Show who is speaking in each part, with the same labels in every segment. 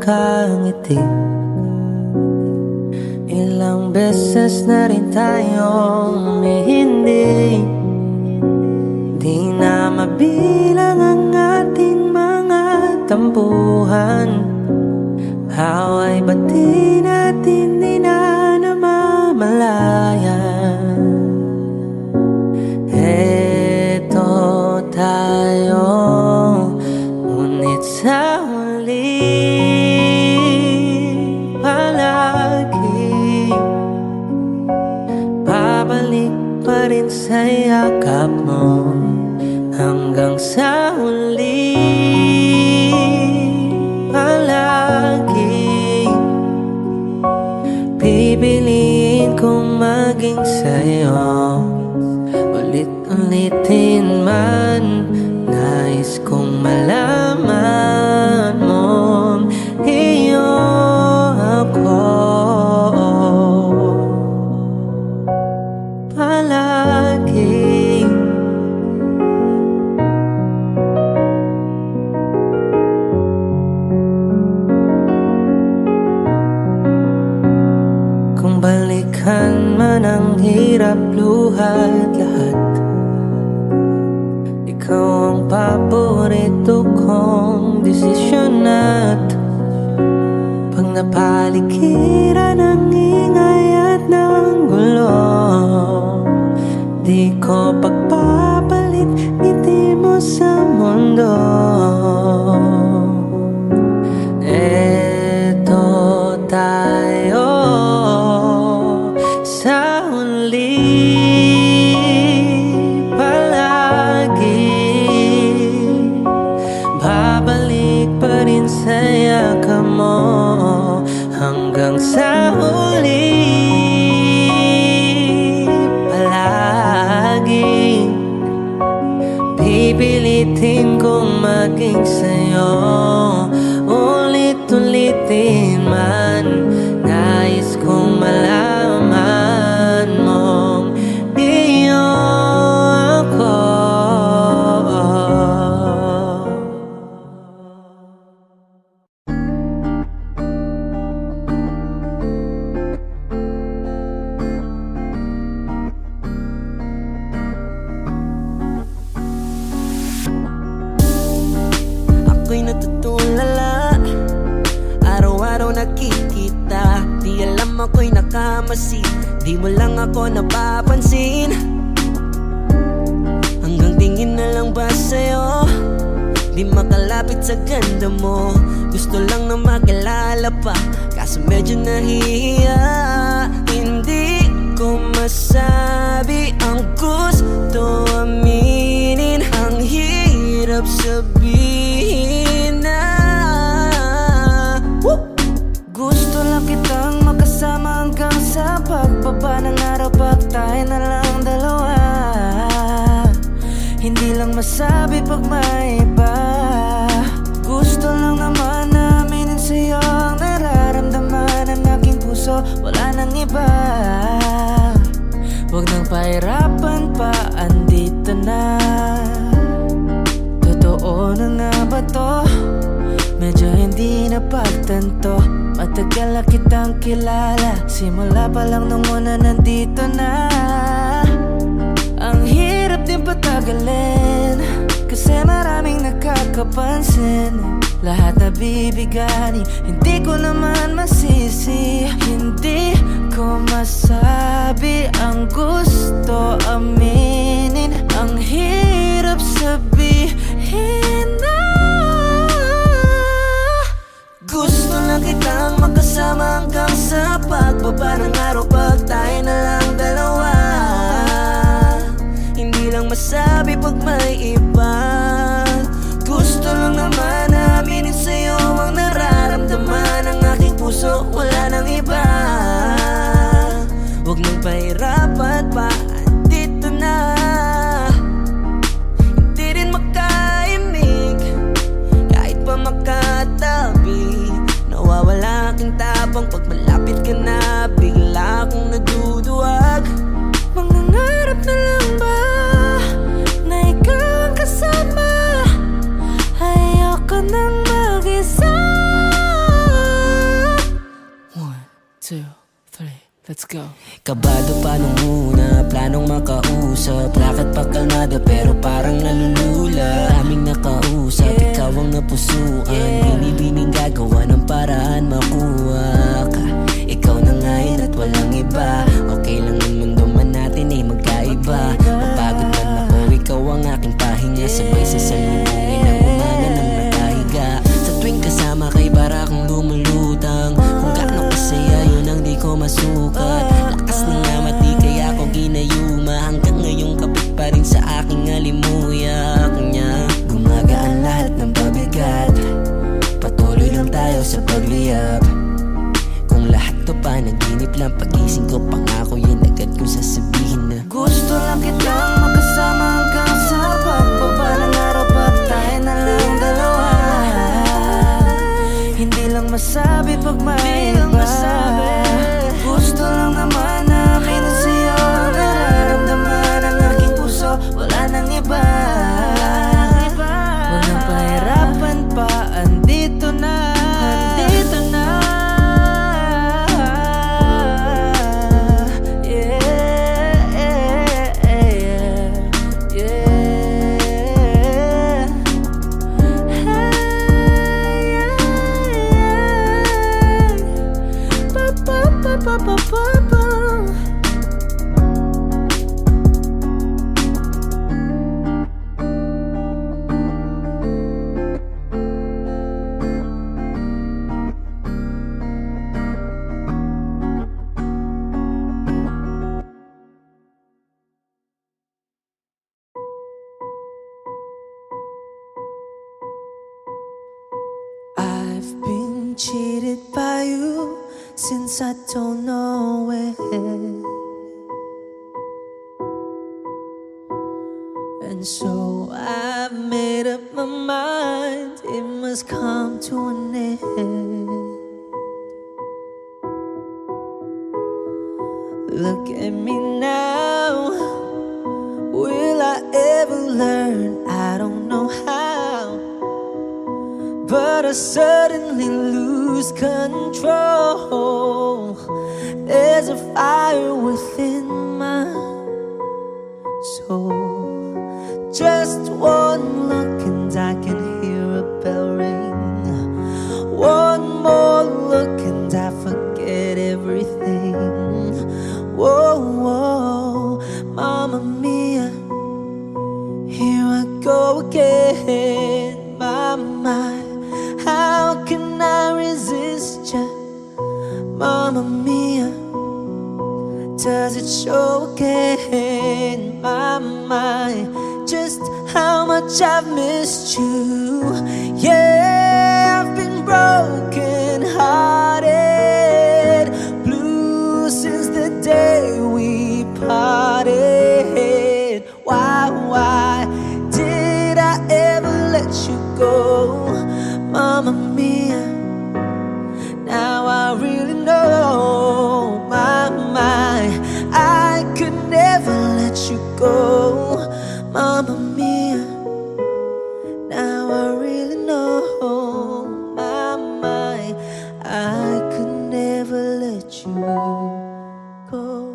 Speaker 1: nakangiti. Ilang beses na rin tayong hindi di na mabilang ang ating mga tampuhan. Away ba't di natin di na namamalayan? Eto tayo, ngunit sa huli palagi babalik pa rin sa yakap mo. Hanggang sa huli palagi pipiliin kong maging sa'yo. Ulit-ulitin man, nais kong malaman mong iyo ako palagi. Kung balikan man ang hirap, luha't lahat, ikaw ang paborito kong desisyon. At pag napaligiran ng ingay at ng gulo, di ko pagpapalit ngiti mo sa mundo. Eto tayo sa huli palagi babalik pa rin sa yakap mo. Hanggang sa huli palagi pipilitin kong maging sa'yo. Ulit-ulitin man, nais kong malaman mong iyo ako. Ako'y natutulala, araw-araw nakikita. Di alam ako'y nakamasid, di mo lang ako napapansin. Hanggang tingin na lang ba sa'yo, di makalapit sa ganda mo. Gusto lang na makilala pa, kaso medyo nahihiya. Hindi ko masabi ang gusto aminin, ang hirap sabihin na gusto lang kitang makasama hanggang sa pagbaba ng araw. Pag tayo na lang dalawa, hindi lang masabi pag may iba. Gusto lang naman na aminin sa'yo ang nararamdaman ng aking puso. Wala nang iba, huwag nang pahirapan pa, andito na. Totoo na nga ba to? Medyo hindi na pagtanto. Matagal na kitang kilala, simula pa lang nung una nandito na. Ang hirap din patagalin, kasi maraming nakakapansin. Lahat na bibigani, hindi ko naman masisi. Hindi ko masabi ang gusto aminin, ang hirap sabihin na gusto lang kitang makasama hanggang sa pagbaba ng araw. Pag tayo na lang dalawa, hindi lang masabi pag may iba. Gusto lang naman na aminin sa'yo ang nararamdaman ng aking puso. Wala nang iba, huwag nang pahirapan pa, andito na. Hindi rin makaimig, kahit pa makatabi. Nawawala aking tapang pag malapit ka na, bigla akong naduduwag. Mangangarap na lang ba na ikaw ang kasama? Ayoko nang mag-isa.
Speaker 2: Let's go.
Speaker 1: Kabado pa nung una, planong makausap. Lakad pa kalmada pero parang nalulula. Aming nakausap, ikaw ang napusuan. Binibining gagawa ng paraan makuha ka. Ikaw na ngayon at walang iba. Okay lang ang mundo man natin ay magkaiba. Mapagod man ako, ikaw ang aking pahinga. Sabay sa salubungin ng umaga ng nakahiga. Sa tuwing kasama kay para akong lumulutang. Kung gaano kasaya yun ang di ko masukat. Lakas ng amat di kaya ako ginayuma. Hanggang ngayong kapit pa rin sa aking alimuyak niya. Gumagaan lahat ng pabigat. Patuloy lang tayo sa pagliyap. Kung lahat to panaginip lang, pagising ko pangako yan agad kong sasabihin na gusto lang kitang makasama hanggang sa pagbaba ng araw. At tayo na lang dalawa. Hindi lang masabi pag may iba. Gusto lang naman namin na sa'yo ang nararamdaman ng aking puso. Wala nang iba. Walang pahirapan pa, andito na. Andito na. I've been cheated by you since I don't know it. And so I've made up my mind, it must come to an end. Look at me now, will I ever learn? I don't know how, but I suddenly lose control. There's a fire within my soul. Just one look and I can hear a bell ring. One more look and I forget everything. Whoa, whoa, Mamma Mia, here I go again. My mind, how can I resist ya? Mamma Mia, does it show again? My mind, just how much I've missed you. Yeah, I've been broken hearted, blue since the day we parted. Why did I ever let you go? Mamma Mia, now I really know. My mind, I could never let you go. Mamma Mia, now I really know. My mind, I could never let you go.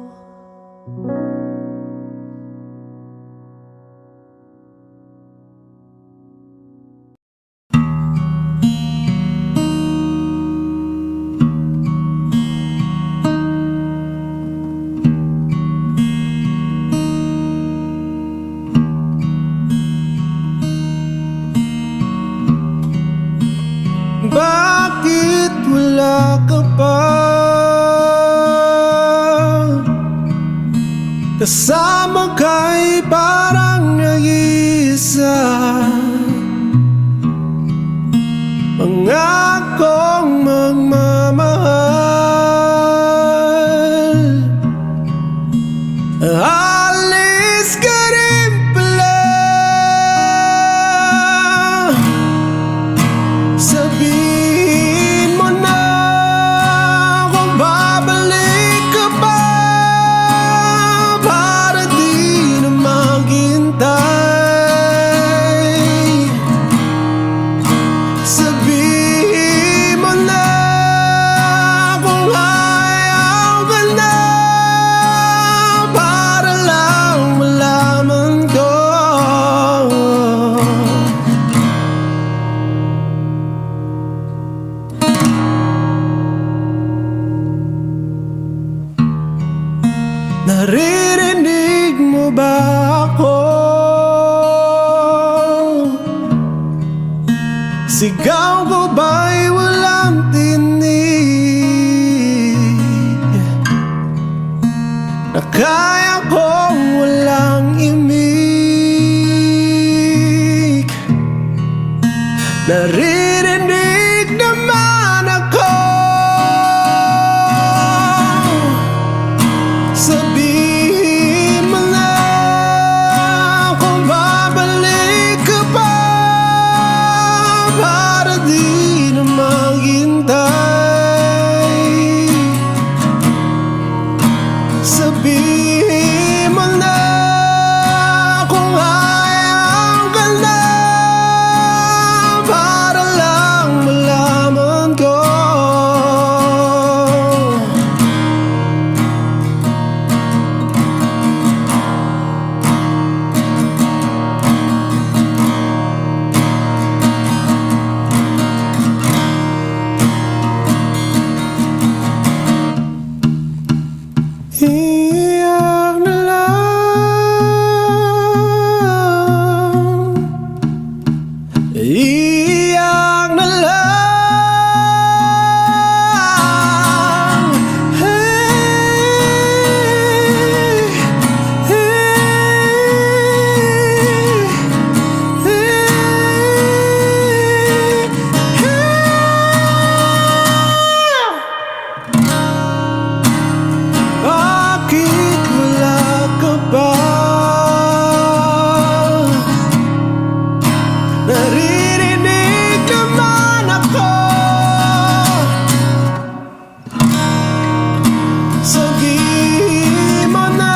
Speaker 2: Naririnig mo ba ako? Sigaw ko ba'y walang tinig? Na kaya kong walang imig? Naririnig naman ako. Sabihin mo na kung babalik ka pa, para di na maghintay. Sabihin mo na kung ayaw ka na, para lang malaman ko. Iyak na lang, iyak na lang. Hey, bakit wala ka ba? Naririnig naman ako. Sabihin mo na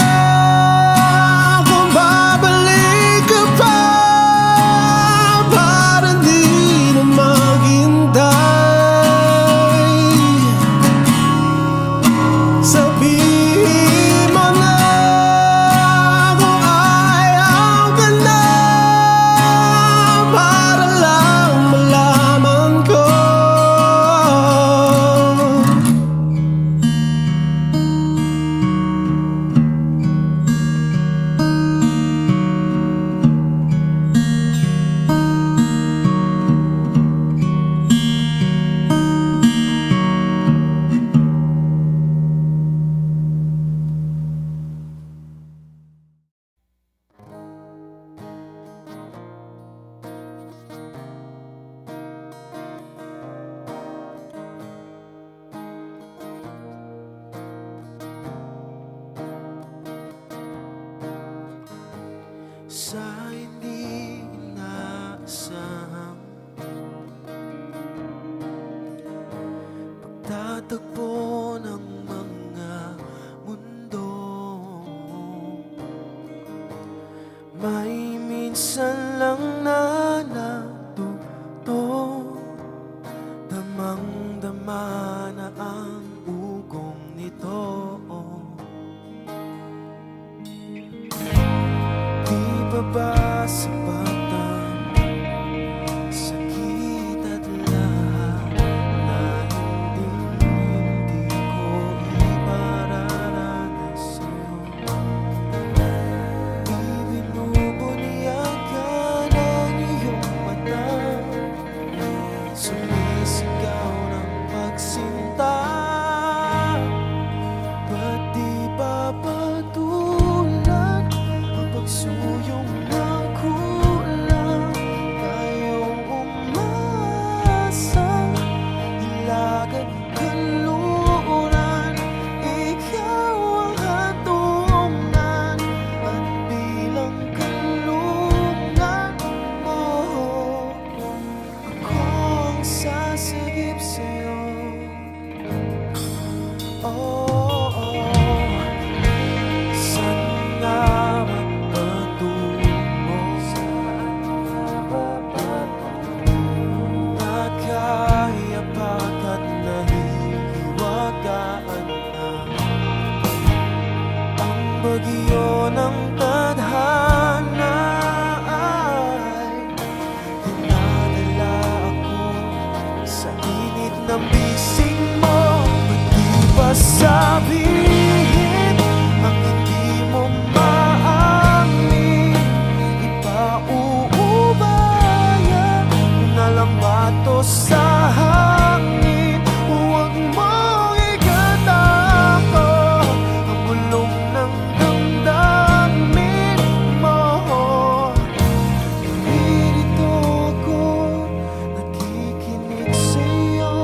Speaker 2: kung babalik ka pa, para di na maghintay. Sabihin mo na kung ayaw ka na, para lang malaman ko. Sa hindi inaasahang pagtatagpo ng mga mundo, may minsan lang na natuto, damang-dama na ang ugong nito. Di ba ba sapat ang sakit at lahat na hindi ko ipararanas sa'yo? Di binubunyagan ang iyong mata, sumisigaw ng pagsinta. Ba't di papatulan ang pagsuyong na kulang? Tayong umasa, ilagad kanluran. Ikaw ang hatungan at bilang kanlungan mo, ako ang sasagip sa'yo. Oh, saan nga magpatungo? Nakayapak at nahihiwagaan na ang bagyo ng tadhana ay dinadala ako sa init ng bisig mo. Ba't di pa sabihin ang hindi sa hangin. Huwag mong ikatako ang bulong ng damdamin mo. Nandito ako, nakikinig sa'yo.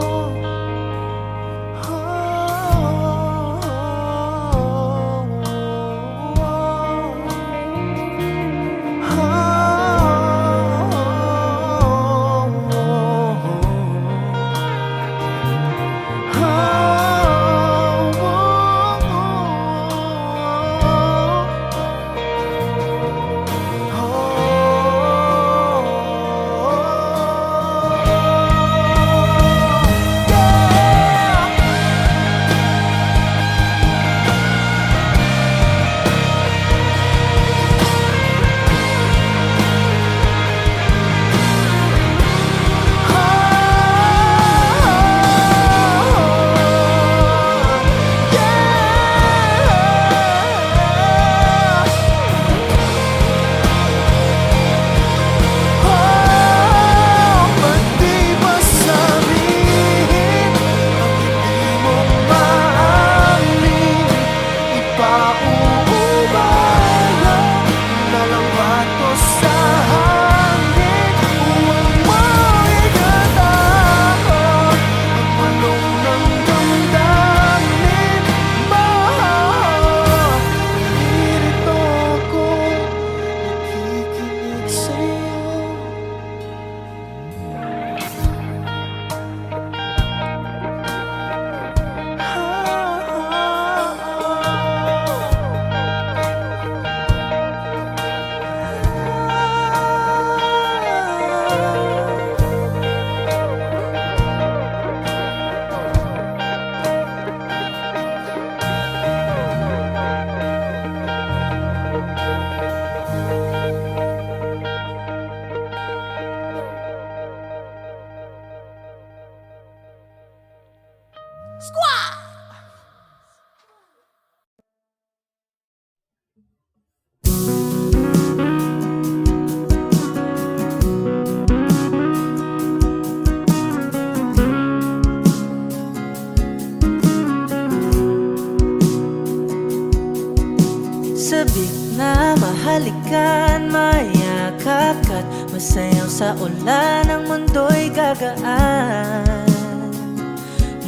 Speaker 3: Sabik na mahalikan, mayakap ka't masayaw sa ulan. Ang mundo'y gagaan,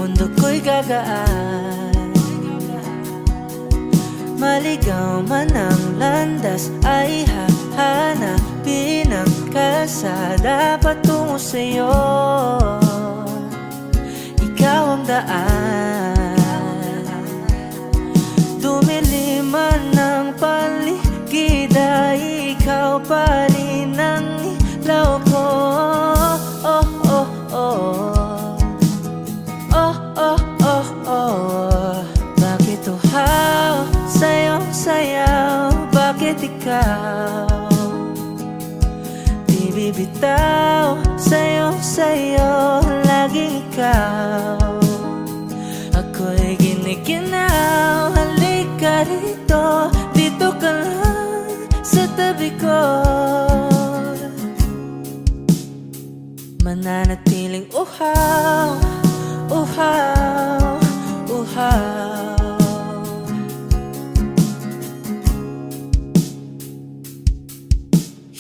Speaker 3: mundo ko'y gagaan. Maligaw man ang landas ay hahanapin ang kalsada patungo sa'yo. Ikaw ang daan, dumili man ang paligid ay ikaw pa rin ang ilaw ko. Oh, oh, oh. Oh, oh, oh, oh. Bakit uhaw sa'yong sayaw? Bakit ikaw di bibitaw? Sa'yong sayo, laging ikaw. Ako'y giniginaw, halika rito, dito ka lang sa tabi ko. Mananatiling uhaw, uhaw, uhaw.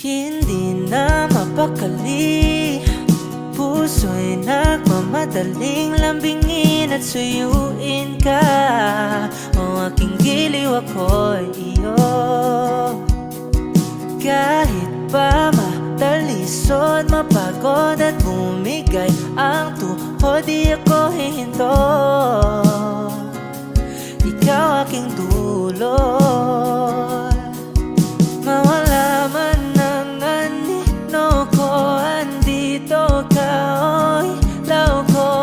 Speaker 3: Hindi na mapakali, puso'y nagmamadaling lambingin at suyuin ka. O aking giliw, ako'y iyo. Kahit pa matalisod, mapagod at bumigay ang tuhod, di ako hihinto. Ikaw aking dulot, mawala man ang anino ko, andito ka, oy, law ko.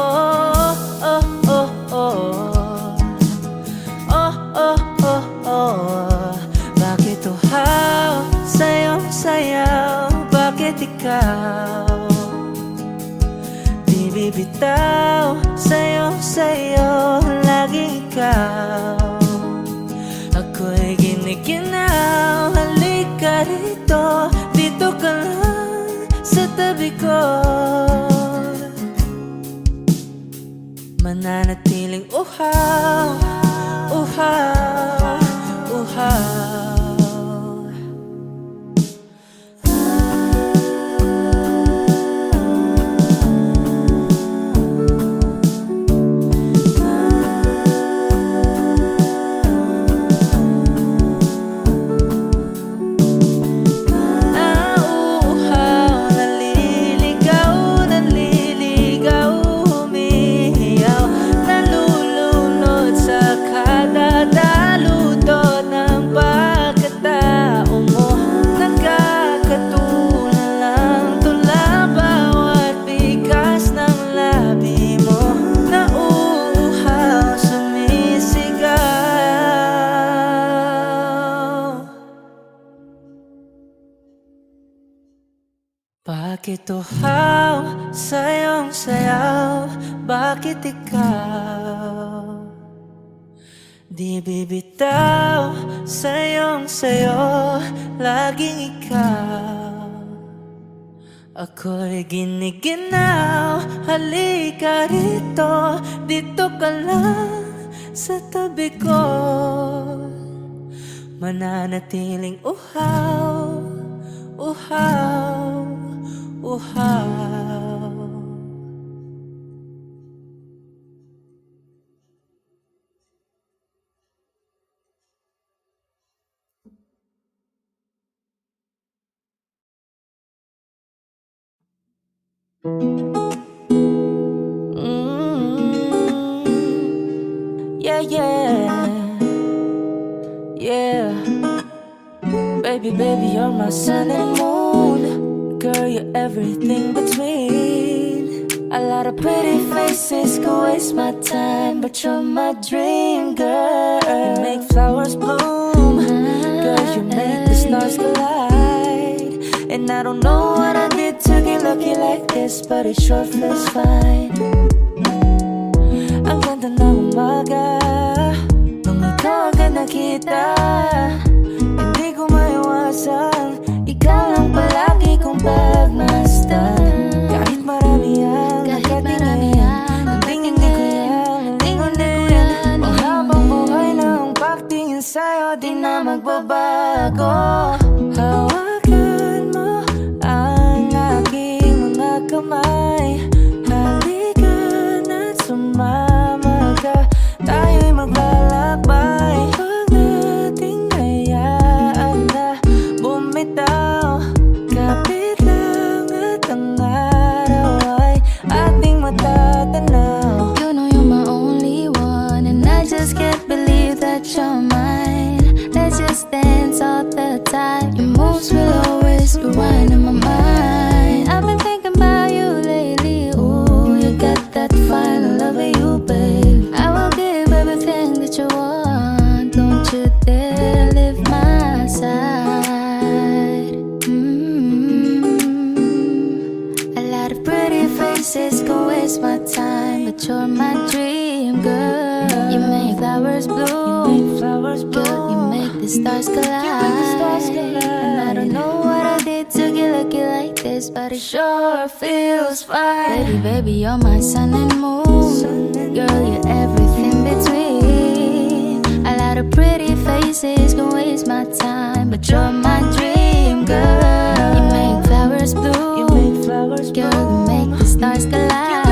Speaker 3: Oh, oh, oh. Oh, oh, oh, oh. Bakit uhaw sa'yong sayaw? Bakit ikaw di bibitaw? Sa'yong sayo, laging ikaw. Ako'y giniginaw, halika rito, dito ka lang sa tabi ko. mananatiling uhaw, uhaw, uhaw. Bakit uhaw sa iyong sayaw? Bakit ikaw di bibitaw sa iyong sayo? Laging ikaw, ako'y giniginaw. Halika rito, dito ka lang sa tabi ko. Mananatiling uhaw, uhaw, uhaw. Yeah, yeah, yeah. Baby, baby, you're my sun and moon. Girl, you're everything between. A lot of pretty faces could waste my time, but you're my dream girl. You make flowers bloom. Girl, you make the stars collide. And I don't know what I did to get lucky like this, but it sure feels fine. Ang ganda ng umaga nung ikaw agad nakita. Hindi ko maiwasan, ikaw lang palagi kong pagmasdan. Kahit marami ang nakatingin, hindi ko yan. Panghabang buhay ng pagtingin sa'yo, di na magbabago. Hawakan mo ang aking mga kamay. Halika na't sumama ka, tayo'y maglalakbay. Huwag nating hayaan na bumitaw. Kapit lang at ang araw ay ating matatanaw.
Speaker 4: You know you're my only one, and I just can't believe that you're mine. Let's just dance all the time. Your moves will always rewind in my mind. I've been thinking about you lately. Ooh, you got that fine love of you, babe. I will give everything that you want. Don't you dare leave my side. A lot of pretty faces can waste my time, but you're my dream girl. You make flowers bloom. Girl, you make the stars collide. And I don't know what I did to get lucky like this, but it sure feels fine. Baby, baby, you're my sun and moon. Girl, you're everything between. A lot of pretty faces can waste my time, but you're my dream girl. You make flowers bloom. Girl, you make the stars collide.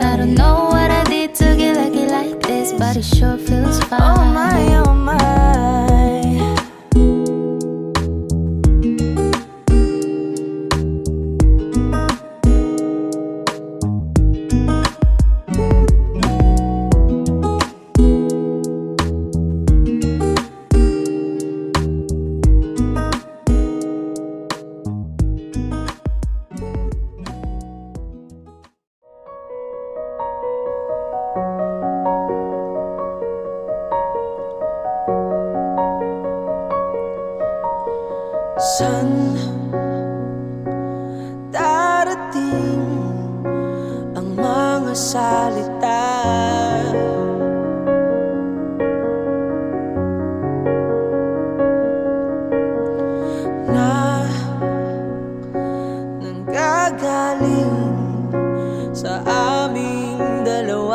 Speaker 4: I don't know what I did to get lucky like this, but it sure feels fine.
Speaker 3: Oh my, oh my. Saan darating ang mga salita na nanggagaling sa aming dalawa?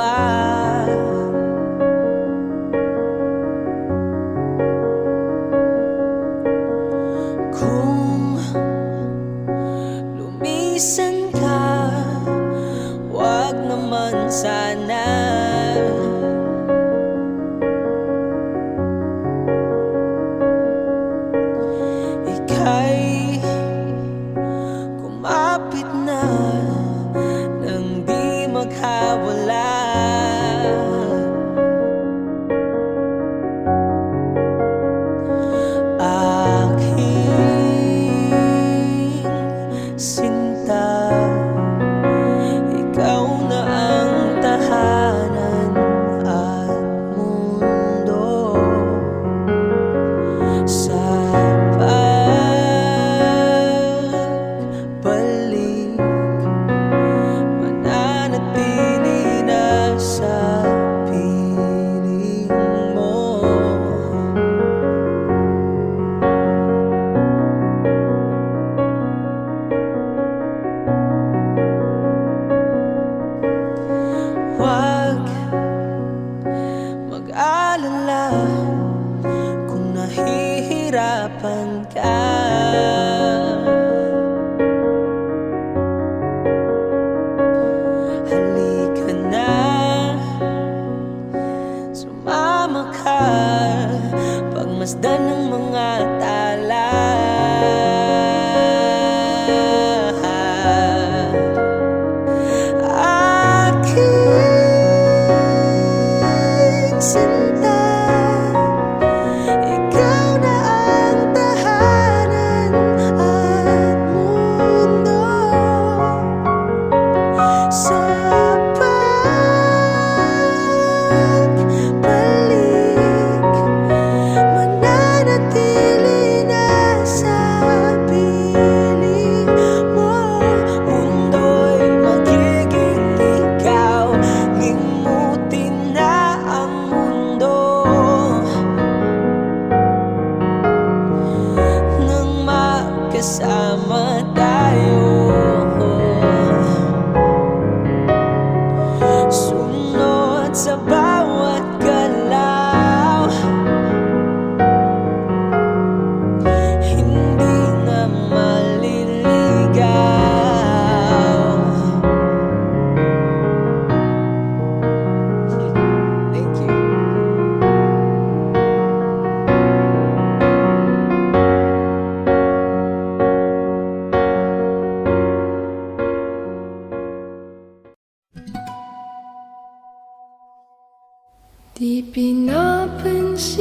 Speaker 5: Di pinapansin,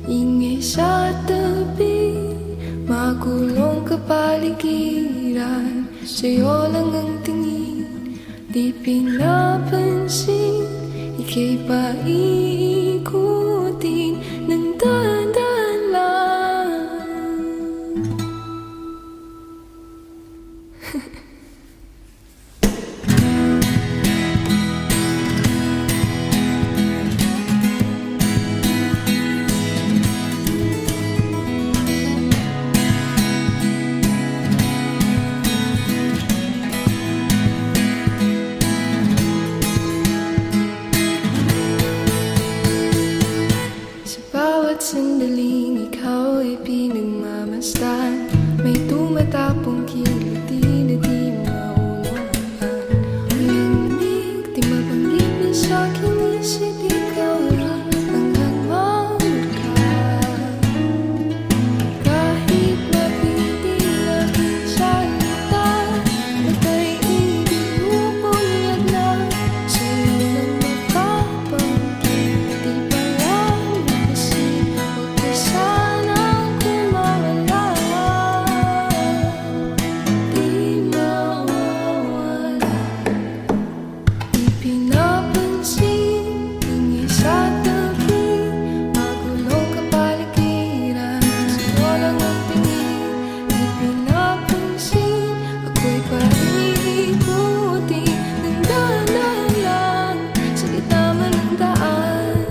Speaker 5: ingay sa tabi, magulong kapaligiran, sa'yo lang ang tingin. Di pinapansin, ika'y paikutin ng dahan-dahan lang. Sa bawat sandaling ikaw ay pinagmamasdan, may tumatapong kiliti na di maunawaan. Uling-uling, di mabanggit na sa'king isip, ikaw lang ang nagmamahal. Kahit mapiting aking salita, patay idinubunyag na sa'yo lang mapapanggit. Di ba lang napasin, huwag ka sanang kumawala. Di mawawala. Di pinapansin, ingay sa tabi, magulong kapaligiran, sa'yo lang ang tingin. Di pinapansin, ako'y paikutin ng dahan-dahan lang, sa gitna man ng daan.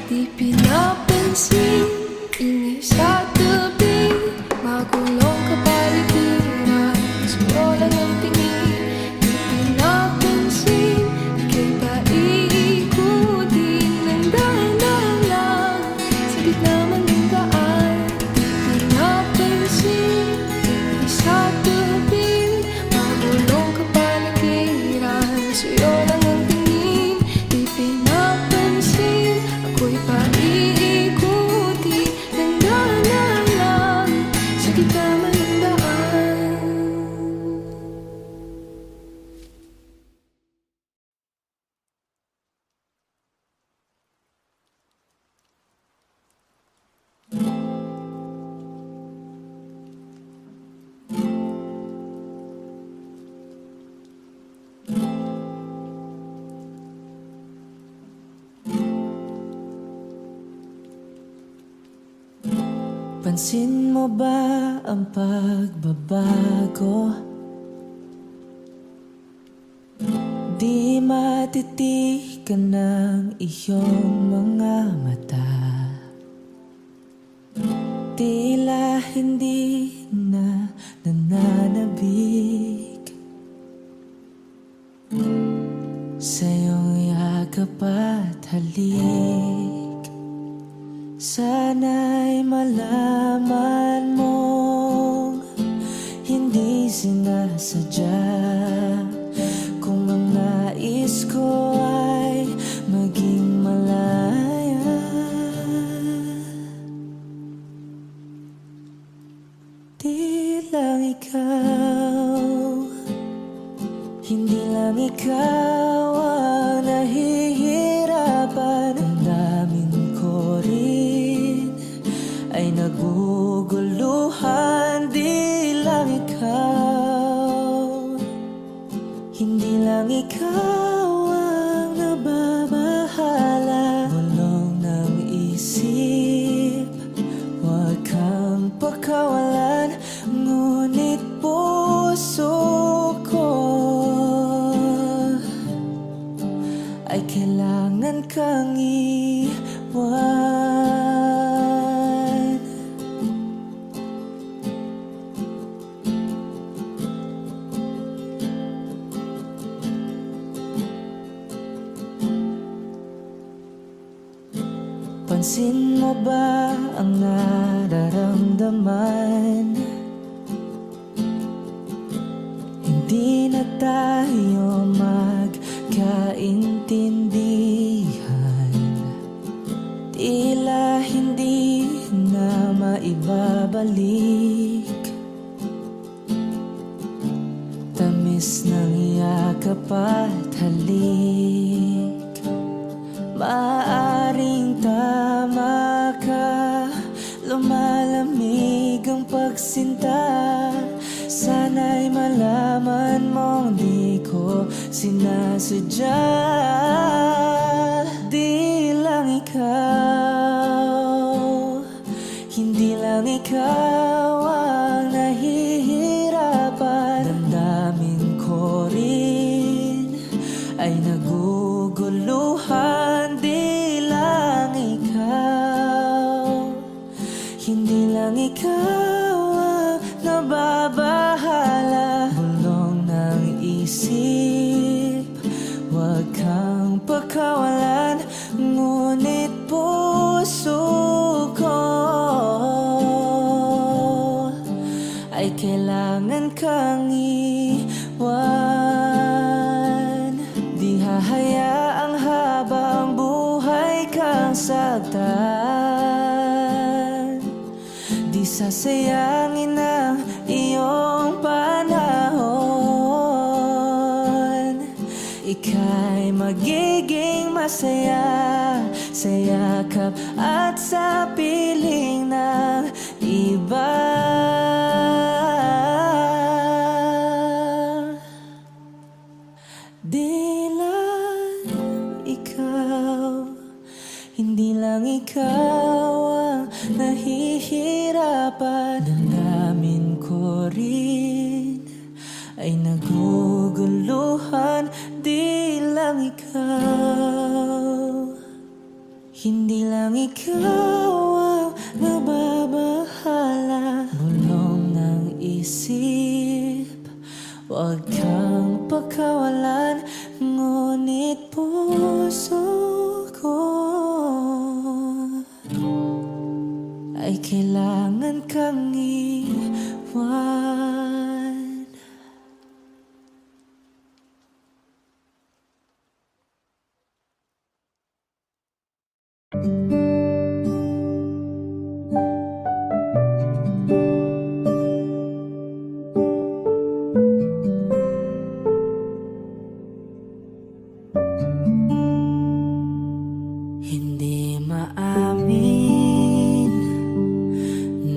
Speaker 5: Di pinapansin, ingay sa tabi, magulong kapaligiran, sa'yo lang ang tingin. Di pinapansin, ika'y paikutin ng dahan-dahan lang, sa gitna man ng daan. Di pinapansin, ingay sa tabi, magulong kapaligiran, sa'yo lang ang tingin. Di pinapansin, ako'y paikutin ng dahan-dahan lang, sa gitna man ng daan.
Speaker 1: Pansin mo ba ang pagbabago? Di matitigan ng iyong mga mata, tila hindi na nananabik sa iyong yakap at halik. Sana'y malaman mong hindi sinasadya, kung ang nais ko ay maging malaya. Di lang ikaw, hindi lang ikaw ang nahihirapan. Ang damdamin ko rin ay nagugulo
Speaker 3: iwan. Pansin mo ba ang nararamdaman? Hindi na tayo magkaintindihan. Tila hindi na maibabalik. Tamis ng yakap at halik. Maaring tama ka, lumalamig ang pagsinta. Sana'y malaman mong di ko sinasadya. Di lang ikaw, hindi lang ikaw ang nahihirapan. Damdamin ko rin ay naguguluhan. Di lang ikaw, hindi lang ikaw ang nababahala. Bulong ng isip, huwag kang pagkawalan. Ngunit puso ko ay kailangan kang iwan. Di hahayaang habang buhay kang saktan. Di sasayangin ang iyong panahon. Ika'y magiging masaya sa yakap at sa piling ng iba. Di lang ikaw, hindi lang ikaw ang nahihirapan. Damdamin ko rin ay naguguluhan. Di lang ikaw, hindi lang ikaw ang nababahala. Bulong ng isip, huwag kang pagkawalan. Ngunit puso ko ay kailangan kang iwan. Hindi maamin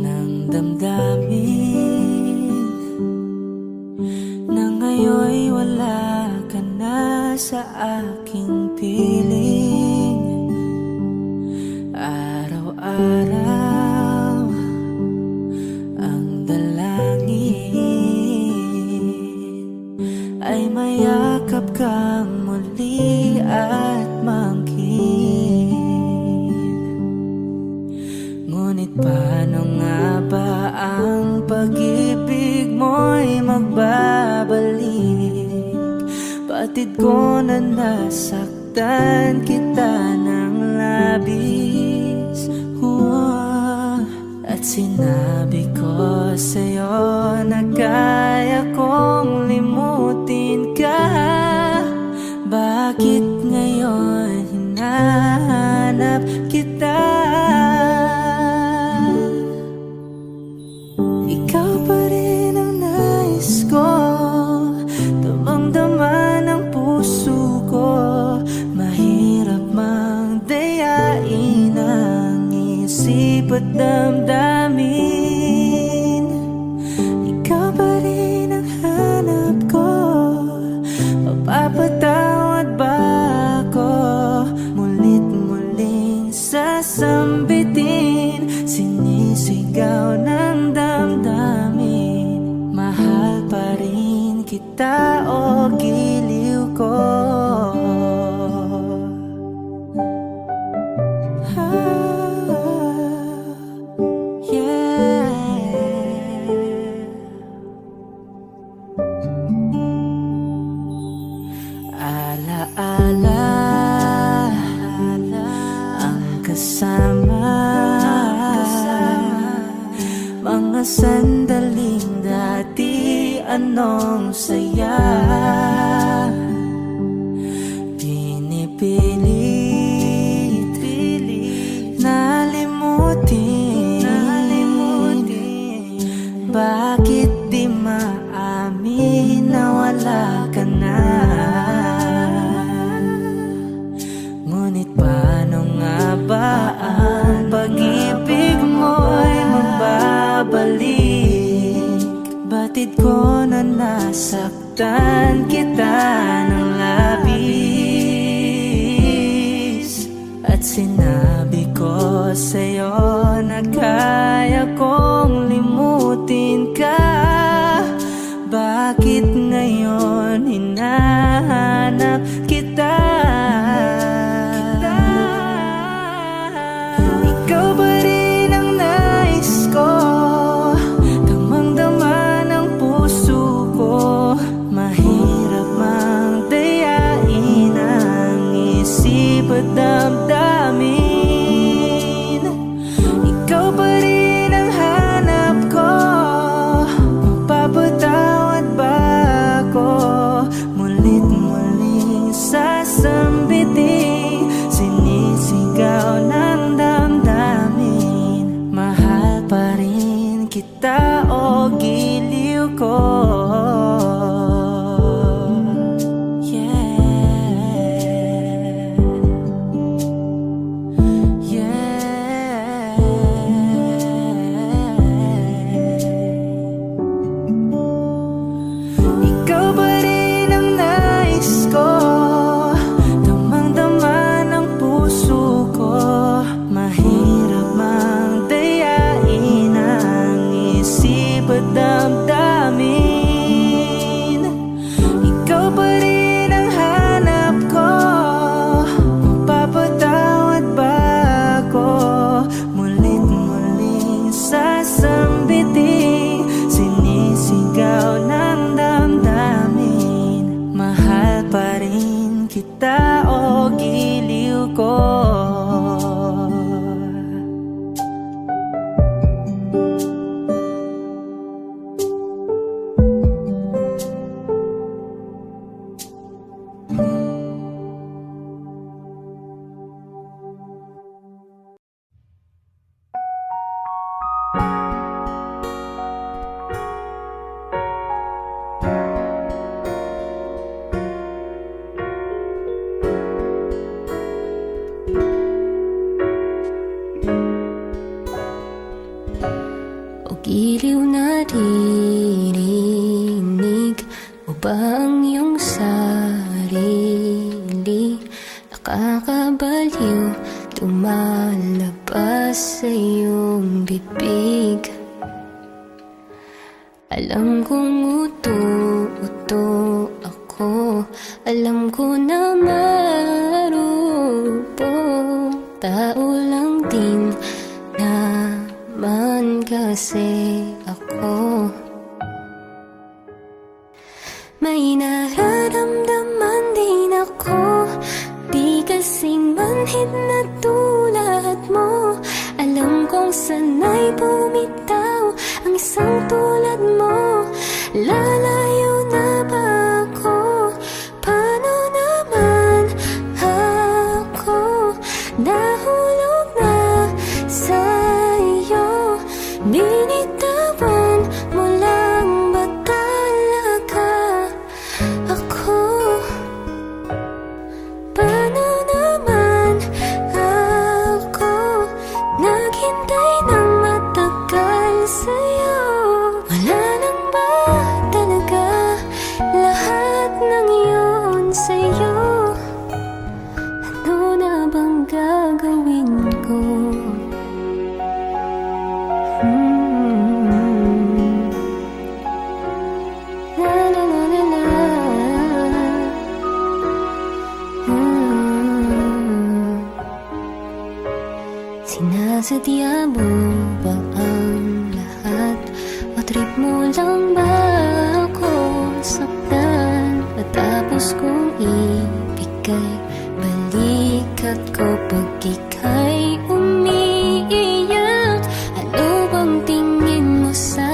Speaker 3: ng damdamin na ngayon'y wala ka na sa aking piling. Araw-araw ang dalangin ay mayakap kang muli at mangkin. Ngunit paano nga ba ang pag-ibig mo'y magbabalik? Batid ko na nasaktan kita ng labis. At sinabi ko sa'yo na kaya kong limutin ka. Bakit ngayon hinahanap kita? Ikaw pa rin ang nais ko, damang-dama ng puso ko. Mahirap mang dayain ang isip at damdamin. Ikaw pa rin ang hanap ko, mapapatawad ba ako? Mulit-muling sasambitin, sinisigaw ng damdamin. Mahal pa rin kita o giliw ko? sandaling dati anong saya pinipilit nalimutin. Bakit di maamin na wala ka na? Ngunit paano nga ba ang pag-ibig mo'y magbabalik? Batid ko na nasaktan kita ng labis, at sinabi ko sa'yo na kaya kong limutin ka. Bakit ngayon hinahanap kita? Ikaw ba rin ang nais ko? Damang-dama ng puso ko. Mahirap mang dayain ang isip at damdamin. Ikaw ba rin ang hanap ko? Mapapatawad ba ako? Mulit-muling sasambiting, sinisigaw ng damdamin. Mahal pa rin kita o giliw ko? Ikaw ba rin ang nais ko? Damang-dama ng puso ko. Mahirap mang dayain ang isip at damdamin. Ikaw ba rin ang hanap ko? Mapapatawad ba ako? Mulit-muling sasambiting, sinisigaw ng damdamin. Mahal pa rin kita o giliw ko?
Speaker 5: O giliw na ririnig mo ba ang iyong sarili? Nakakabaliw, tumalabas sa iyong bibig. Alam kong uto-uto ako, alam ko na marupok. Tao lang din naman kasi ako. May nararamdaman din ako, di kasing manhid na tulad mo. Alam kong sanay bumitaw ang isang tulad mo. Lalayo na ba ako? Paano naman ako? Nahulog na sa iyo. Binitawan mo lang ba talaga ako? Paano naman ako naghintay ng matagal sa'yo? Wala nang ba talaga lahat ng iyon sa'yo? Ano na bang gagawin ko? La la la la la. Sinasadya mo ba ang lahat? O trip mo lang ba ako saktan? Matapos kong ibigay balikat ko pag ika'y umiiyak. Ano bang tingin mo sa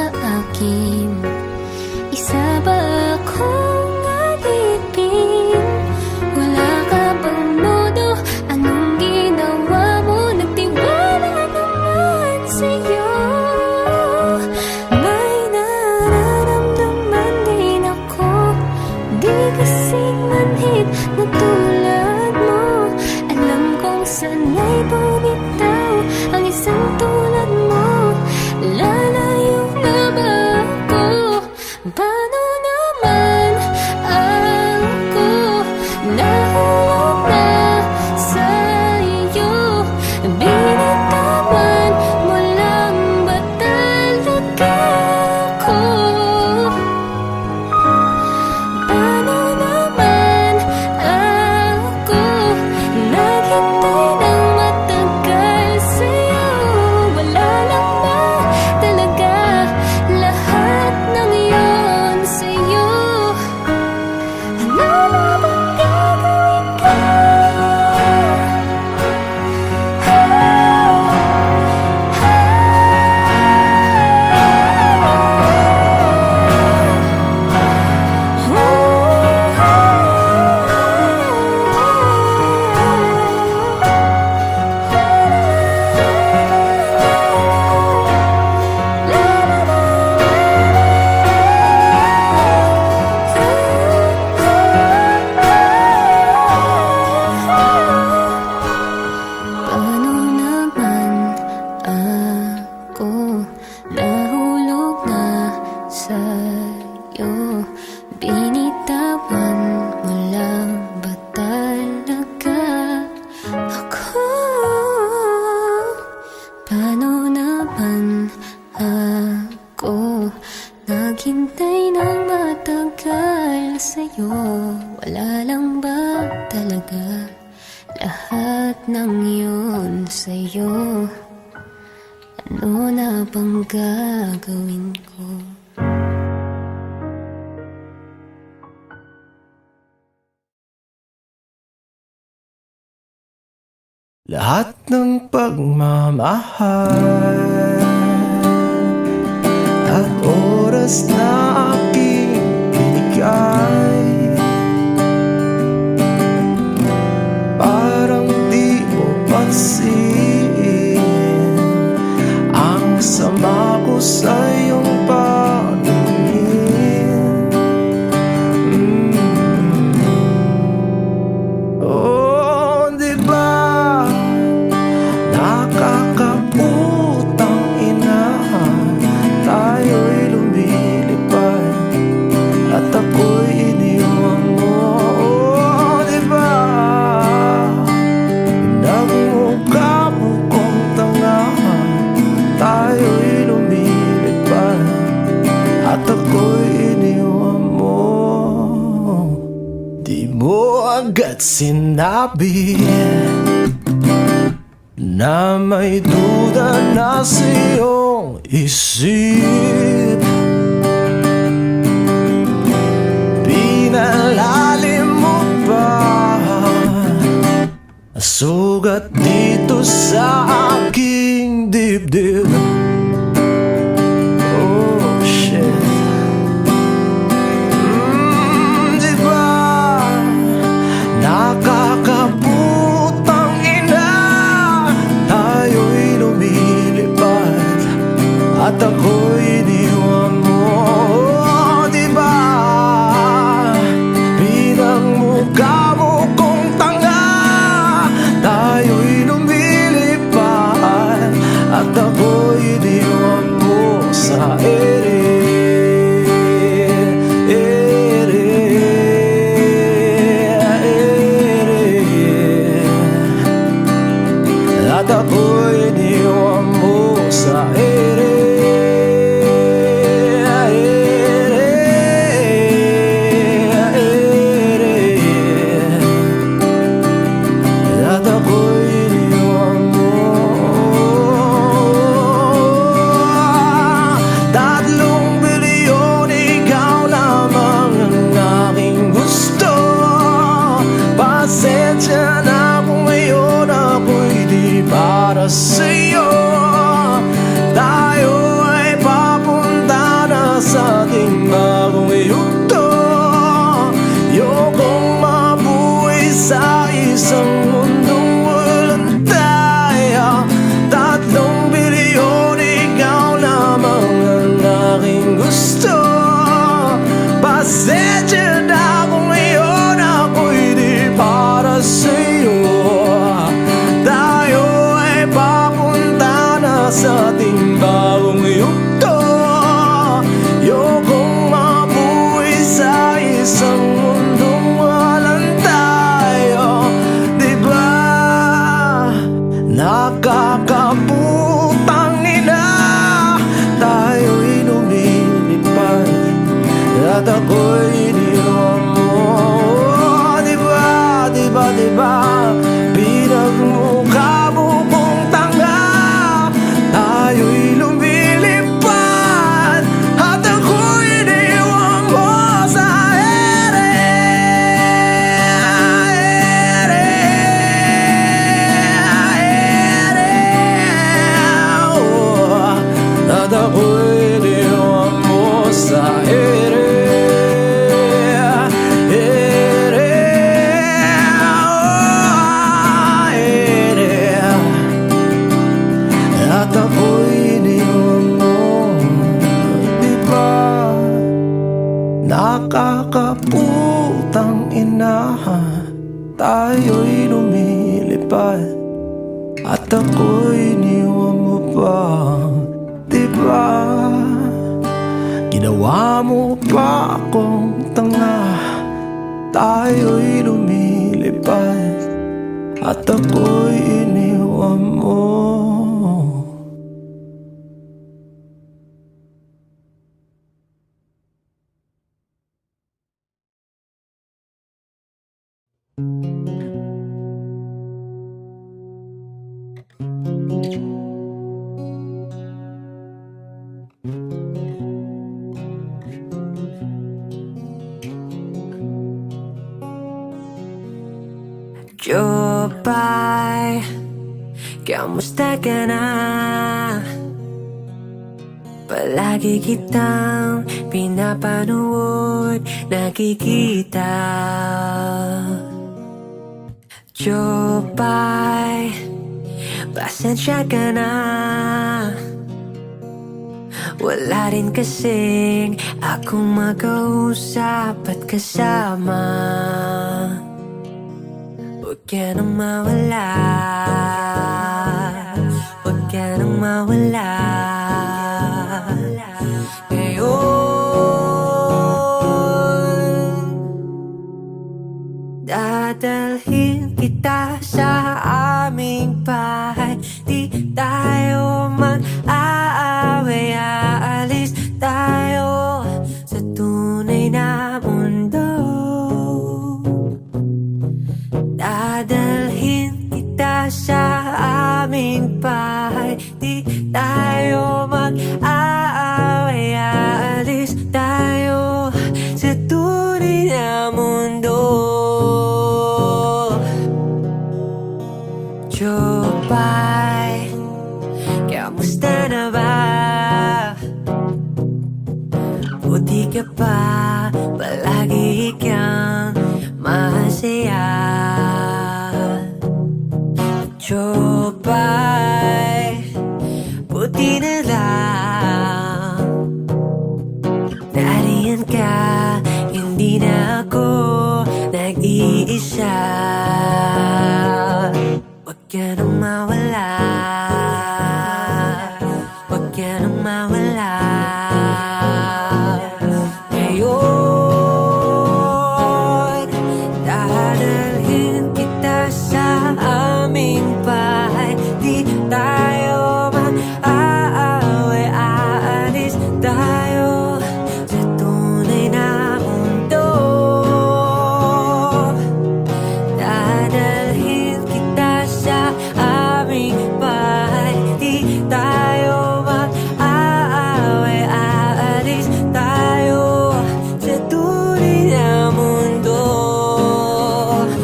Speaker 5: ay bumitaw, ang isang tulad mo, lalayo na ba ako? Paano naman ako nahulog na sa'yo? Binitawan mo lang ba talaga ako? Paano naman ako naghintay ng matagal sa'yo? Wala lang ba talaga lahat ng iyon sa'yo? Ano na bang gagawin ko? Paano naman ako nahulog na sa'yo? Binitawan mo lang ba talaga ako? Paano naman ako naghintay ng matagal sa'yo? Wala lang ba talaga lahat ng yun sa'yo? Ano na bang gagawin ko?
Speaker 2: Lahat ng pagmamahal at oras na aking binigay, parang di mo pansin ang sama ko sa iyong paningin. Oh, di ba nakakaputang ina, tayo'y lumilipad at ako'y iniwan mo. Oh, di ba nagmukha mo kong tanga, tayo'y lumilipad at ako'y iniwan mo. Di mo agad sinabi na may duda na sa iyong isip, pinalalim mo pa sugat dito sa aking dibdib. Oh shit. Di ba nakakaputang ina, tayo'y lumilipad at ako'y iniwan mo. Oh, di ba pinagmukha mo kong tanga, tayo'y lumilipad at ako'y iniwan mo sa ere. At ako'y iniwan mo sa ere. At ako'y iniwan mo. 3 bilyon, ikaw lamang ang aking gusto. Pasensya na kung ngayon ako'y di para sa'yo. Tayo ay papunta na sa ating bagong yugto. Ayokong mabuhay sa isang mundong walang tayo. 3 bilyon, ikaw lamang ang aking gusto. Pasensya na kung ngayon ako'y di para sa'yo. Tayo sa ating bagong yugto. Ayokong mabuhay sa isang mundong walang tayo. Diba nakakaputang ina, tayo'y lumilipad at ako'y iniwan mo. Diba, diba, diba, pinagmukha mo kong tanga, tayo'y lumilipad at ako'y iniwan mo sa ere, ere, ere, oh, at ako'y iniwan mo sa ere. At ako'y iniwan mo. Diba nakakaputang ina, tayo'y lumilipad at ako'y iniwan mo pa. Diba ginawa mo pa akong tanga, tayo'y lumilipad at ako'y iniwan mo.
Speaker 1: Jopay, kamusta ka na? Palagi kitang pinapanood, nakikita. Jopay, pasensya ka na. Wala rin kasing akong makausap at kasama. Huwag ka nang mawala, huwag ka nang mawala. Ngayon, dadalhin kita sa aming bahay. Di tayo mag-aaway, aalis tayo sa tunay na mundo. Dadalhin kita sa aming bahay. Di tayo mag-aaway, aalis tayo sa tunay na mundo. Jopay, kamusta na ba? Buti ka pa, palagi kang masaya. Jopay, buti na lang nariyan ka, hindi na ako nag-iisa. Huwag ka nang mawala, huwag ka nang mawala. Ngayon, dadalhin kita sa aming bahay. Di tayo mag-aaway, aalis tayo sa tunay na mundo. Dadalhin kita sa aming bahay. Di tayo mag-aaway, aalis tayo sa tunay na mundo.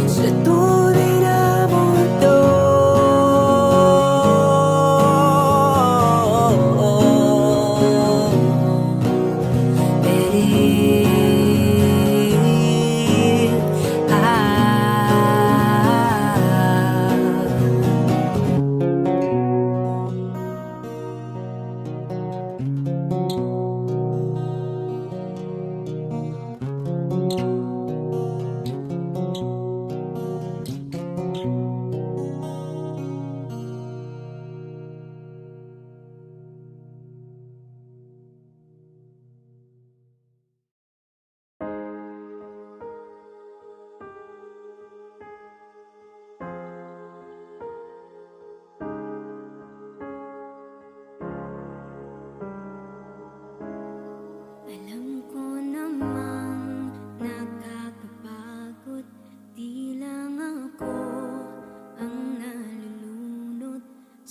Speaker 1: Sa tunay na mundo.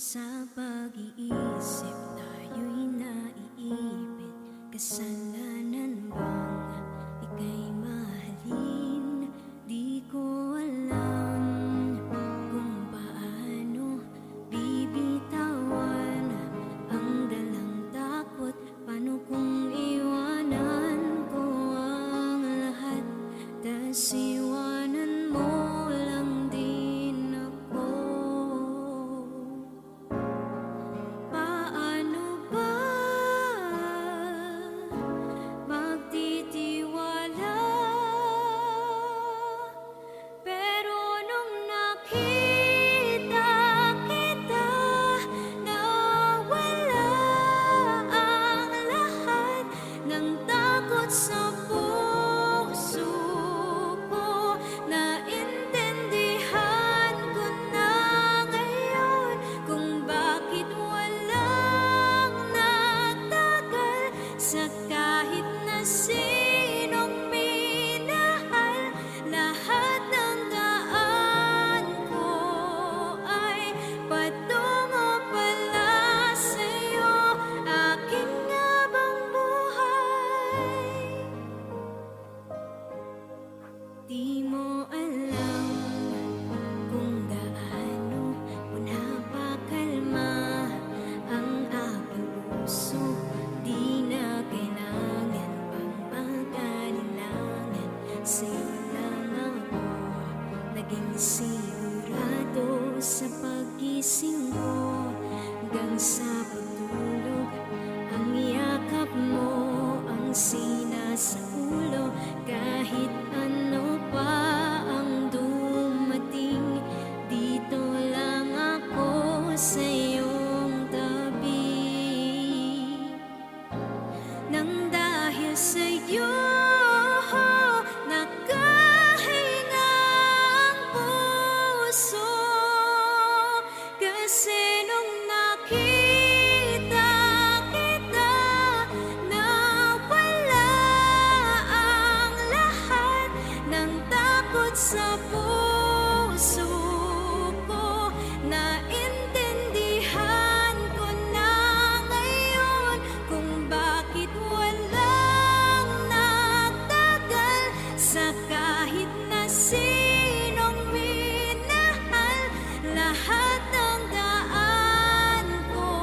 Speaker 5: Sa pag-iisip tayo'y naiipit. Kasalanan bang ika'y mahalin? Di ko alam kung paano bibitawan ang dalang takot. Paano kung iwanan ko ang lahat, tas iwanan mo lang din ako? Paano ba magtitiwala? Pero nung nakita kita, nawala ang lahat ng takot sa puso ko. Naintindihan ko na ngayon kung bakit walang nagtagal sa kahit na sinong minahal. Lahat ng daan ko ay patungo pala sa'yo. Akin nga bang buhay? Di mo alam kung gaano mo napakalma ang aking puso. Di na kailangan pang pag-alinlangan. Sa'yo lang ako naging sigurado sa pag-gising ko. Hanggang sa pagtulog, ang yakap mo ang sinasaulo. Kahit ano pa ang dumating, dito lang ako sa iyong tabi. Nang dahil sa'yo nakahinga ang puso. Kasi nung nakita kita, nawala ang lahat ng takot sa puso ko. Naintindihan ko na ngayon kung bakit walang nagtagal sa kahit na sinong minahal. Lahat ng daan ko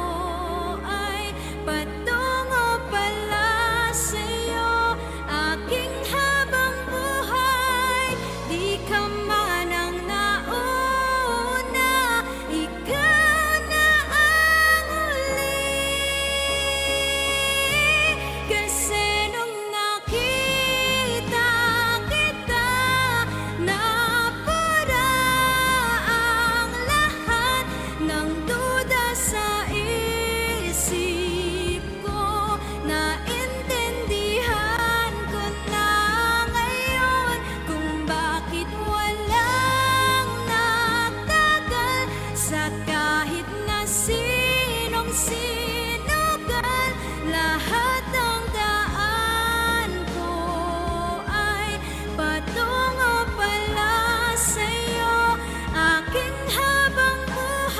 Speaker 5: ay patungo pala sa'yo. Aking habang buhay, di ka man ang nauna, ikaw na ang huli. Kasi nung nakita kita, napura ang lahat ng duda sa isip ko. Naintindihan ko na ngayon kung bakit walang nagtagal sa kahit na sinong sinugal. Lahat ng daan ko ay patungo pala sa'yo. Aking habang buhay.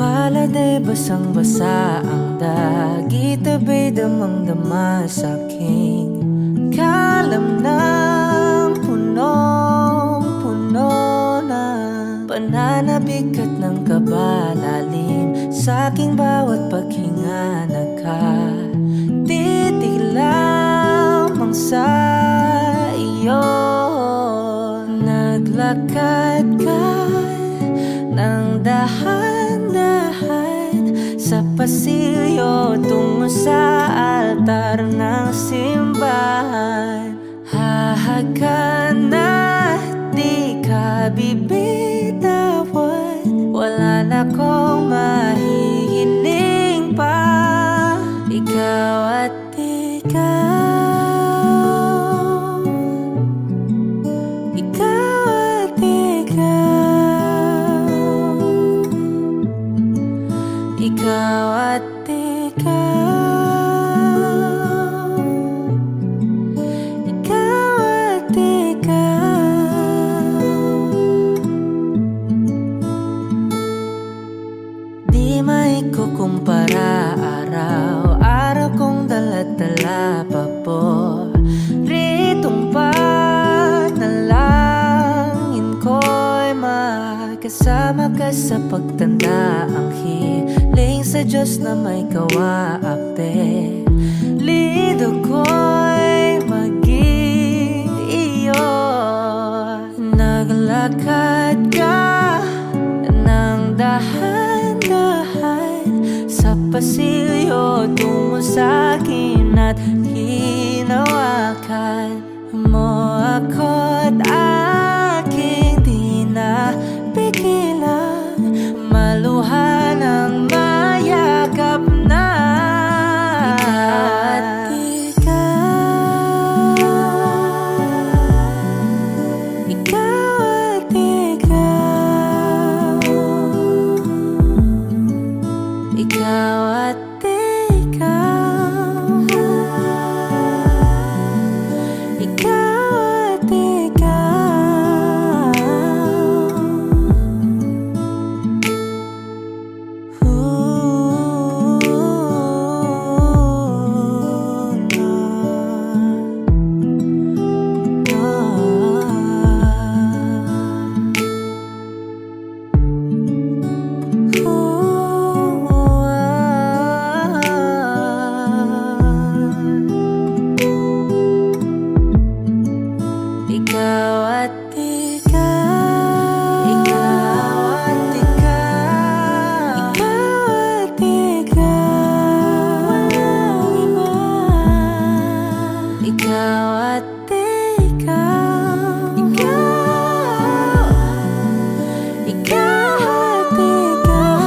Speaker 3: Palad ay basang-basa ang dagit, abay damang-dama sa'king kalam ng punong-puno na pananabik at ng kabalalim. Sa'king bawat paghinga nakatitig lamang sa iyo. Naglakad ka ng dahan-dahan sa pasilyo tungo sa altar ng simbahan. ka na, di ka bibitawan. Wala na kong mahihiling pa. Ikaw at ikaw, ikaw at ikaw, ikaw at ikaw, ikaw at ikaw. Di maikukumpara araw-araw kong dala-dala paboritong panalangin ko'y makasama ka sa pagtanda. Ang hiling sa Diyos na may kawaapelido ko'y maging iyo. Naglakad ka ng dahan-dahan sa pasilyo tungo sa akin at hinawakan mo ako't aking di na pigilan. Maluha ng mayakap na. Ikaw at ikaw, ikaw at ikaw, ikaw at ikaw. Ikaw at ikaw, ikaw at ikaw, ikaw at ikaw, walang iba. Ikaw at ikaw, ikaw, ikaw at ikaw,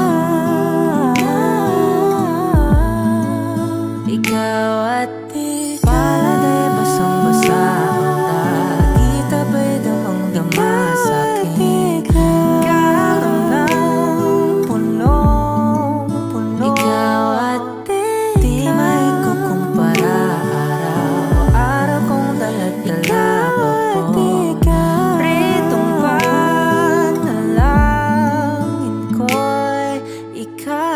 Speaker 3: ikaw at ikaw. Paladay basang-basa ang tabay damang-dama sa'kin. Kalam ng punong-puno. Ikaw at ikaw, di maikukumpara araw-araw kong dala-dala paboritong panalangin ko'y ikaw.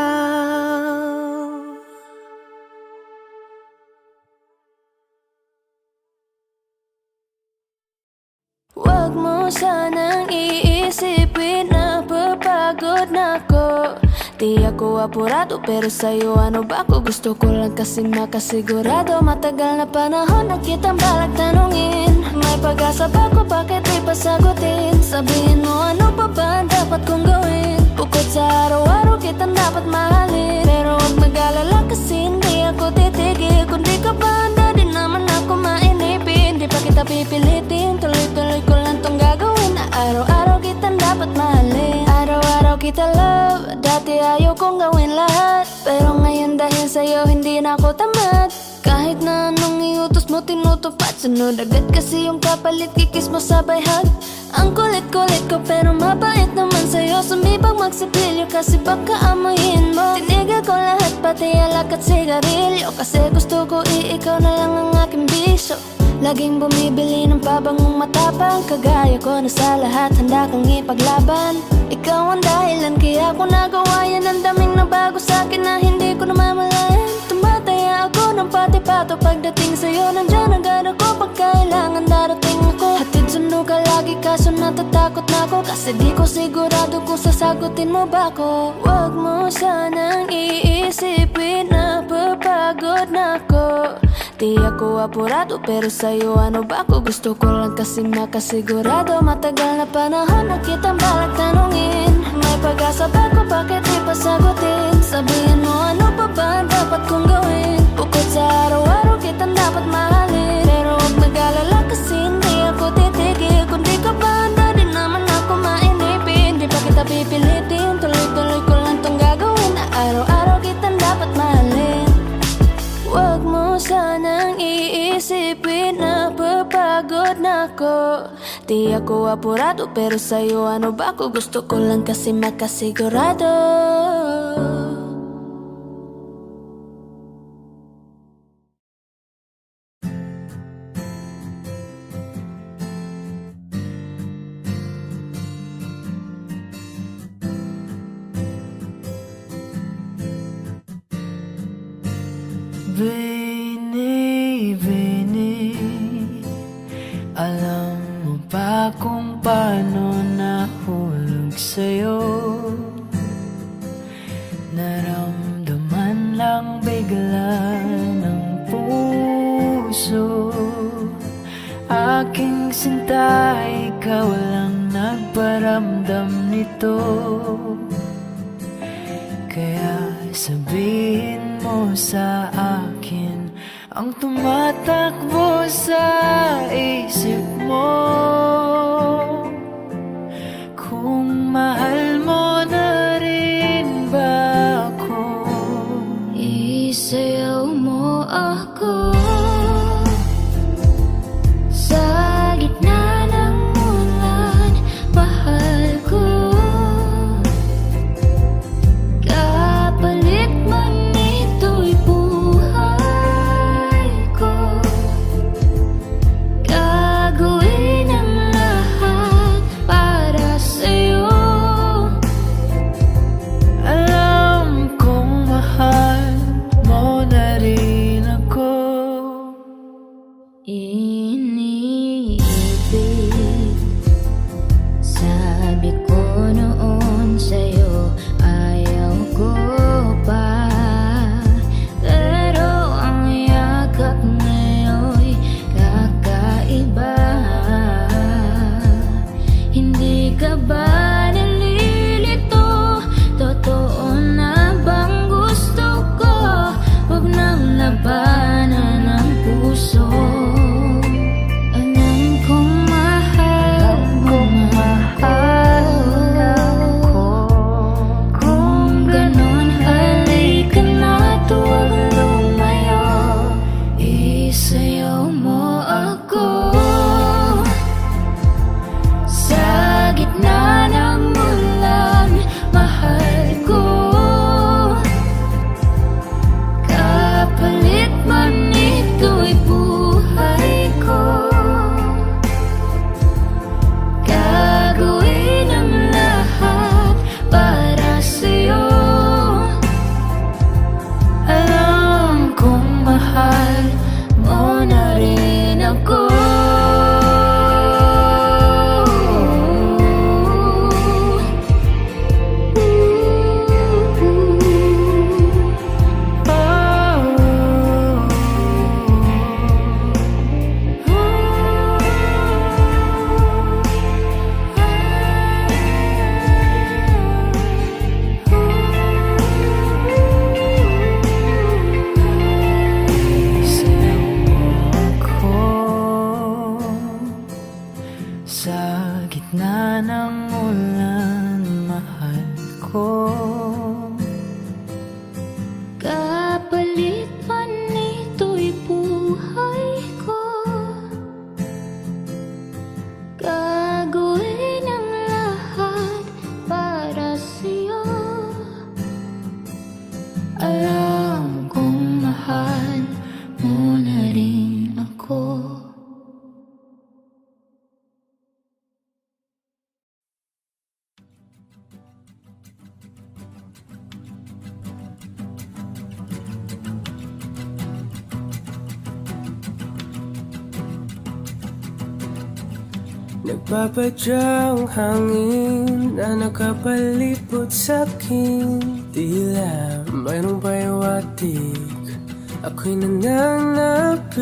Speaker 5: Huwag mo sanang iisipin na papagod na ako. Di ako apurado pero sa'yo ano ba ako? Gusto ko lang kasi makasigurado. Matagal na panahon na kitang balak tanungin. May pag-asa ba ko? Bakit di pa sagutin? Sabihin mo ano pa ba ang dapat kong gawin? Bukod sa araw-araw kitang dapat mahalin. Pero huwag mag-alala kasi hindi ako titigil. Kung di ka ba handa din naman ako mainipin. Di pa kita pipilitin, tuloy-tuloy ko lang tong gagawin. Na araw-araw kitang dapat mahalin. Araw-araw kita love. Dati ayaw kong gawin lahat, pero ngayon dahil sa'yo hindi na ako tamad. Kahit na anong iutos mo tinutupad. Sunod agad kasi yung kapalit, kikis mo sabay hug. Ang kulit-kulit ko pero mabait naman sa'yo. Sumibag magsipilyo kasi baka amoyin mo. Tinigil ko lahat pati alak at sigarilyo, kasi gusto ko ikaw na lang ang aking bisyo. Laging bumibili ng pabangong matapang, kagaya ko na sa lahat handa kang ipaglaban. Ikaw ang dahilan kaya ako nagawa yan. Ang daming nabago sa'kin na hindi ko namamalayan. Tumataya ako ng pati-pato pagdating sa'yo. Nandyan agad ako pag kailangan darating ako. Hatid sundo ka lagi kaso natatakot na ako, kasi di ko sigurado kung sasagutin mo ba ako. Huwag mo sanang iisipin na papagod na ako. Di ako apurado pero sa'yo ano ba ako? Gusto ko lang kasi makasigurado. Matagal na panahon na kitang balak tanungin. May pag-asa ba ko? Bakit di pa sagutin? Sabihin mo ano pa ba ang dapat kong gawin? Bukod sa araw-araw kitang dapat mahalin. Pero huwag mag-alala kasi hindi ako na ako. Di ako apurado pero sa'yo ano ba ako? Gusto ko lang kasi makasigurado.
Speaker 3: Vini, Vini, alam mo ba kung paano nahulog sa'yo? Naramdaman lang bigla ng puso. Aking sinta, ikaw lang nagparamdam nito. Kaya sabihin mo sa akin ang tumatakbo sa isip mo. Kung mahal mo na rin ba ako?
Speaker 4: Isayaw mo ako sa gitna ng ulan, mahal ko. Kapalit man ito'y buhay ko. Gagawin ang lahat para sa'yo.
Speaker 3: Alam kong mahal mo na rin ako.
Speaker 4: Iniibig, sabi ko noon sa'yo, ayaw ko pa. Pero ang yakap ngayon'y kakaiba. Hindi ka ba nalilito? Totoo na bang gusto ko? Huwag nang labanan ang puso. Alam kong mahal mo ako. Kung ganon, halika na't huwag lumayo. Isayaw mo ako sa gitna ng ulan, mahal ko. Kapalit man ito'y buhay ko. Gagawin ang lahat para sa'yo.
Speaker 3: Alam kong mahal mo na rin ako. Isayaw mo ako sa gitna ng ulan, mahal ko.
Speaker 4: Kapalit man ito'y buhay ko. Gagawin ang lahat para sa'yo.
Speaker 3: Alam kong mahal mo na rin ako.
Speaker 2: Nagpapadyang hangin na nakapalipot sa'kin. Tila mayroong payawatig, ako'y nananapit.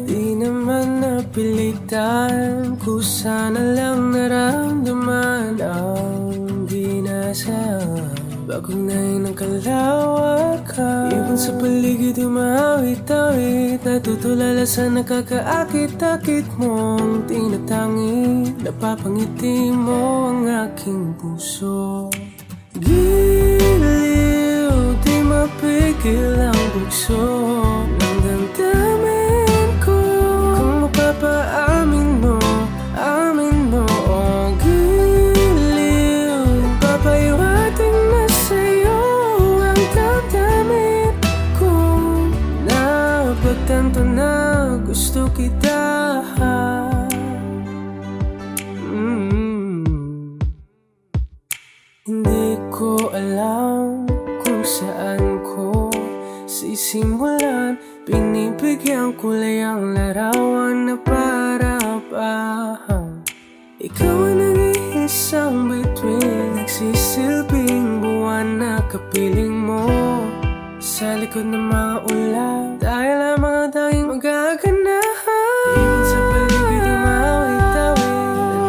Speaker 2: Di naman napilitan, kusana lang naramdaman ang ginasam. Bagong nain ng kalawakan, ibon sa paligid umawit-awit. Natutulala sa nakakaakit-akit mong tinatangi. Napapangiti mo ang aking puso. Giliw, di mapigil ang bugso ng damdamin ko. Kung mapapaamin isang bituin, nagsisilbing buwan na kapiling mo sa likod ng mga ulan. Dahil ang mga tanging magaganahan, ibon sa paligid umawit-awit,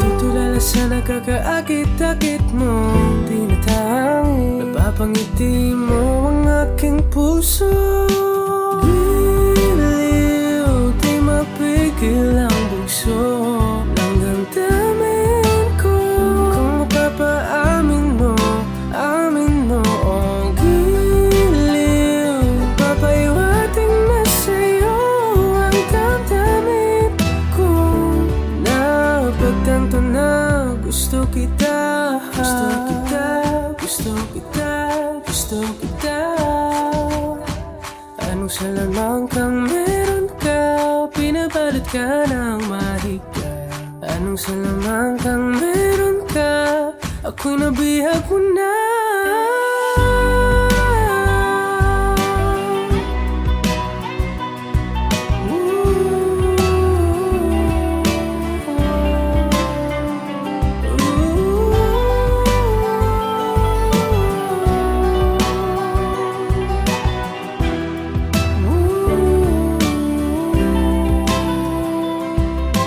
Speaker 2: natutulala sa nakakaakit-akit mo. Tinatangin, napapangiti mo ang aking puso. Giliw, di mapigil ang bugso ng damdamin ko. Kung mapapaamin mo, amin mo. Oh, giliw, papaiwating na sa'yo ang damdamin ko. Napagtanto na gusto kita, gusto kita, gusto kita, gusto kita. Anong salamang kang meron ka, pinabalot ka ng mahika. Anong salamang kang meron ka, ako'y nabihag mo na.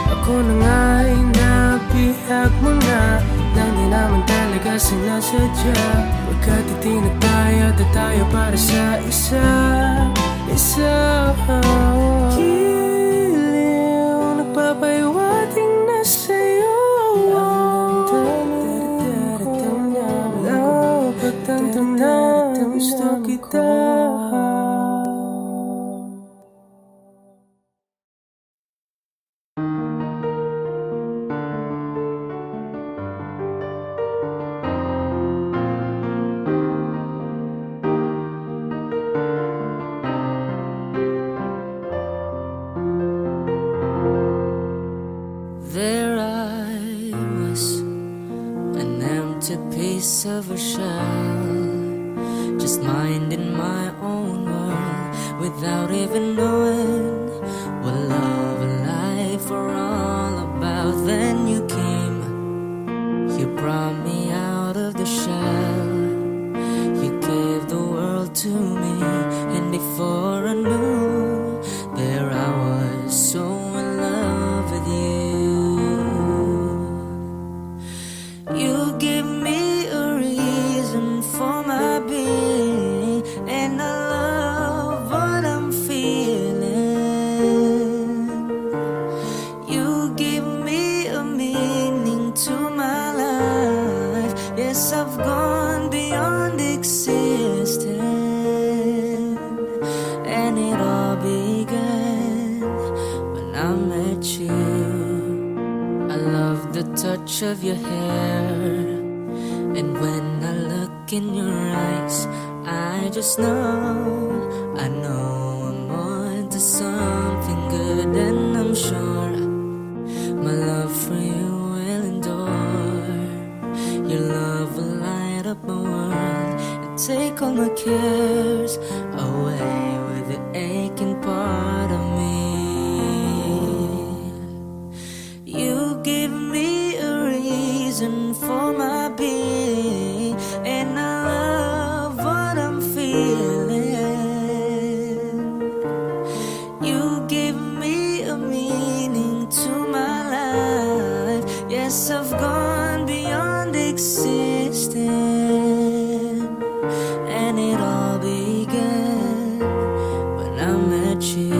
Speaker 2: Ako na nga'y nabihag mo na, nang di naman talaga sinasadya. Pagkat itinag tayo at tayo para sa isa. Giliw, nagpapaiwating na sa'yo ang damdamin ko. Napagtanto na gusto kita.
Speaker 1: There I was, an empty piece of a shell, just minding my own world without even knowing what love and life were all about. Then you came, you brought me out of the shell, you gave the world to me, and before I knew, there I was, so in love with you. You give me a reason for my being, and I love what I'm feeling. You give me a meaning to my life. Yes, I've gone beyond existing, and it all began when I met you. I love the touch of your hair, and when I look in your eyes, I just know, I know I'm on to something good, and I'm sure my love for you will endure. Your love will light up my world and take all my cares away with the aching part of me. You give me a reason for my being, and I love what I'm feeling. You give me a meaning to my life. Yes, I've gone beyond existing, and it all began when I met you.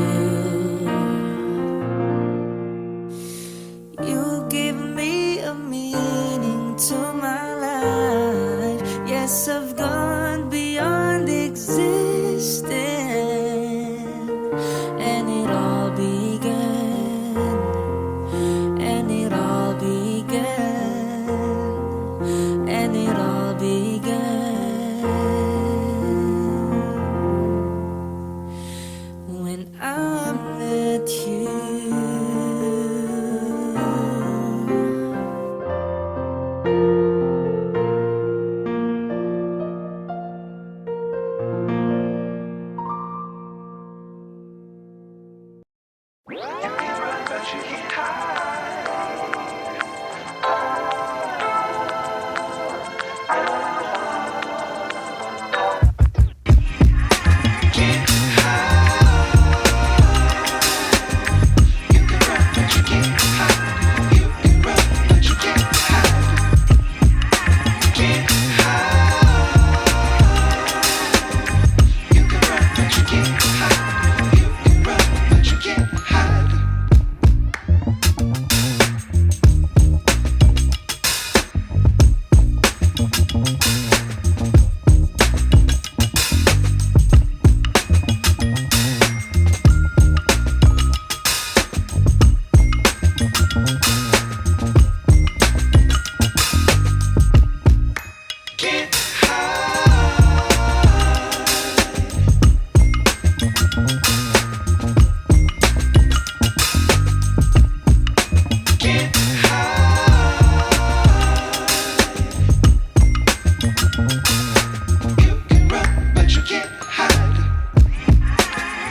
Speaker 1: You give me a meaning to my life. Yes, I've gone beyond existing, and it all began, and it all began, and it all began when I met you.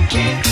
Speaker 6: can't